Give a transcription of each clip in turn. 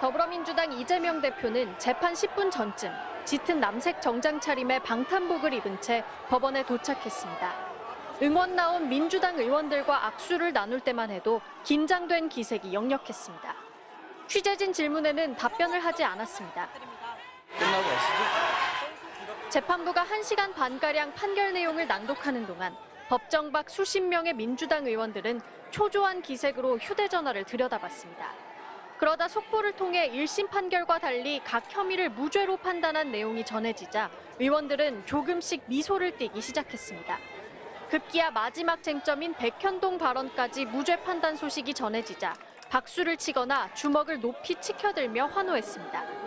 더불어민주당 이재명 대표는 재판 10분 전쯤 짙은 남색 정장 차림에 방탄복을 입은 채 법원에 도착했습니다. 응원 나온 민주당 의원들과 악수를 나눌 때만 해도 긴장된 기색이 역력했습니다. 취재진 질문에는 답변을 하지 않았습니다. 끝나고 가시죠? 재판부가 1시간 반가량 판결 내용을 낭독하는 동안 법정 밖 수십 명의 민주당 의원들은 초조한 기색으로 휴대전화를 들여다봤습니다. 그러다 속보를 통해 1심 판결과 달리 각 혐의를 무죄로 판단한 내용이 전해지자 의원들은 조금씩 미소를 띠기 시작했습니다. 급기야 마지막 쟁점인 백현동 발언까지 무죄 판단 소식이 전해지자 박수를 치거나 주먹을 높이 치켜들며 환호했습니다.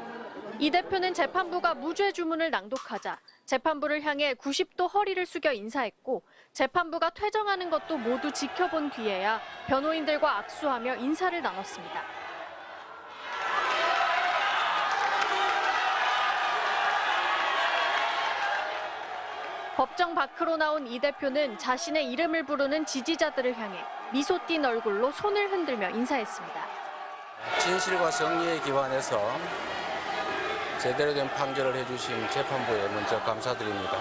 이 대표는 재판부가 무죄 주문을 낭독하자 재판부를 향해 90도 허리를 숙여 인사했고 재판부가 퇴정하는 것도 모두 지켜본 뒤에야 변호인들과 악수하며 인사를 나눴습니다. 법정 밖으로 나온 이 대표는 자신의 이름을 부르는 지지자들을 향해 미소 띈 얼굴로 손을 흔들며 인사했습니다. 진실과 정의에 기반해서 제대로 된 판결을 해주신 재판부에 먼저 감사드립니다.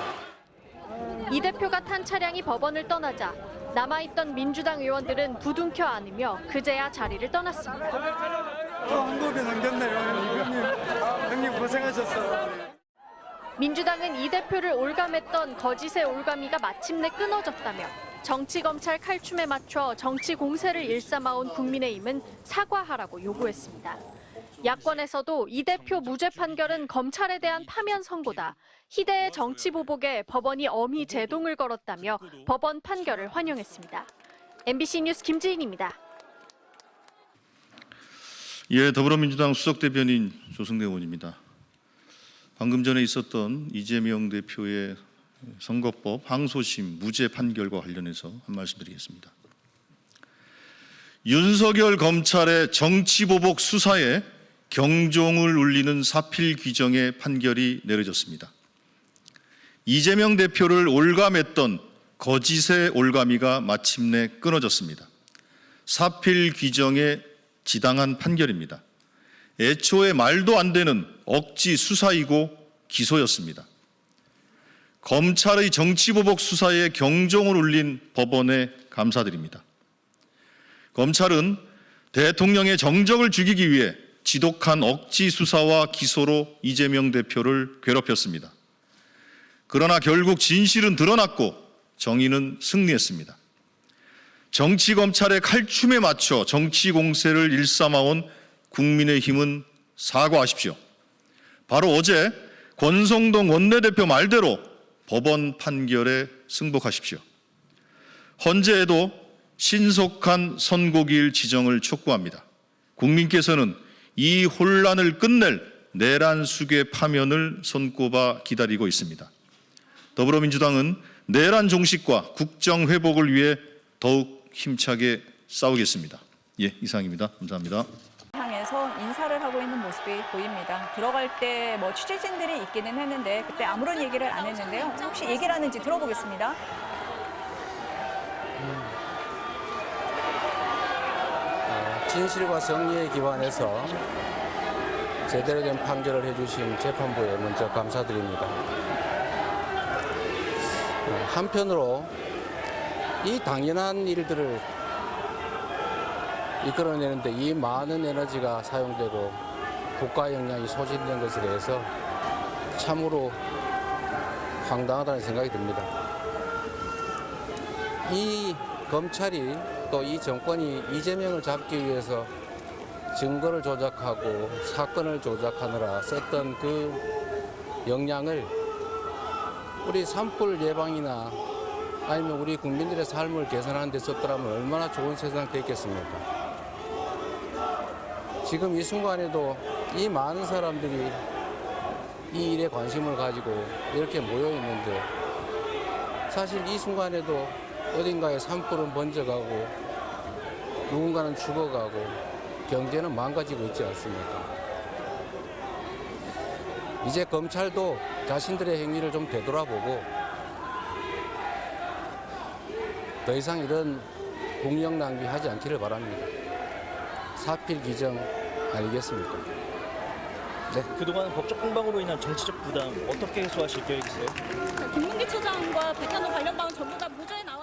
이 대표가 탄 차량이 법원을 떠나자 남아있던 민주당 의원들은 부둥켜 안으며 그제야 자리를 떠났습니다. 한 곡에 남겼네요, 형님 고생하셨어요. 민주당은 이 대표를 올감했던 거짓의 올가미가 마침내 끊어졌다며 정치검찰 칼춤에 맞춰 정치 공세를 일삼아온 국민의힘은 사과하라고 요구했습니다. 야권에서도 이 대표 무죄 판결은 검찰에 대한 파면 선고다. 희대의 정치 보복에 법원이 엄히 제동을 걸었다며 법원 판결을 환영했습니다. MBC 뉴스 김지인입니다. 예, 더불어민주당 수석대변인 조승래 의원입니다. 방금 전에 있었던 이재명 대표의 선거법 항소심 무죄 판결과 관련해서 한 말씀 드리겠습니다. 윤석열 검찰의 정치보복 수사에 경종을 울리는 사필 규정의 판결이 내려졌습니다. 이재명 대표를 올감했던 거짓의 올가미가 마침내 끊어졌습니다. 사필 규정에 지당한 판결입니다. 애초에 말도 안 되는 억지 수사이고 기소였습니다. 검찰의 정치보복 수사에 경종을 울린 법원에 감사드립니다. 검찰은 대통령의 정적을 죽이기 위해 지독한 억지 수사와 기소로 이재명 대표를 괴롭혔습니다. 그러나 결국 진실은 드러났고 정의는 승리했습니다. 정치검찰의 칼춤에 맞춰 정치 공세를 일삼아온 국민의힘은 사과하십시오. 바로 어제 권성동 원내대표 말대로 법원 판결에 승복하십시오. 헌재에도 신속한 선고기일 지정을 촉구합니다. 국민께서는 이 혼란을 끝낼 내란 수괴 파면을 손꼽아 기다리고 있습니다. 더불어민주당은 내란 종식과 국정 회복을 위해 더욱 힘차게 싸우겠습니다. 예, 이상입니다. 감사합니다. 향해서 인사를 하고 있는 모습이 보입니다. 들어갈 때 취재진들이 있기는 했는데 그때 아무런 얘기를 안 했는데요. 혹시 얘기를 하는지 들어보겠습니다. 진실과 정의에 기반해서 제대로 된 판결을 해주신 재판부에 먼저 감사드립니다. 한편으로 이 당연한 일들을 이끌어내는데 이 많은 에너지가 사용되고 국가 역량이 소진된 것에 대해서 참으로 황당하다는 생각이 듭니다. 이 검찰이 또 이 정권이 이재명을 잡기 위해서 증거를 조작하고 사건을 조작하느라 썼던 그 역량을 우리 산불 예방이나 아니면 우리 국민들의 삶을 개선하는 데 썼더라면 얼마나 좋은 세상이 됐겠습니까? 지금 이 순간에도 이 많은 사람들이 이 일에 관심을 가지고 이렇게 모여 있는데 사실 이 순간에도 어딘가에 산불은 번져가고 누군가는 죽어가고 경제는 망가지고 있지 않습니까? 이제 검찰도 자신들의 행위를 좀 되돌아보고 더 이상 이런 국력 낭비하지 않기를 바랍니다. 사필 규정 아니겠습니까? 네. 그동안 법적 공방으로 인한 정치적 부담 어떻게 해소하실 계획이세요? 김문기 처장과 백현호 관련 방은 전부 다 무죄에 나.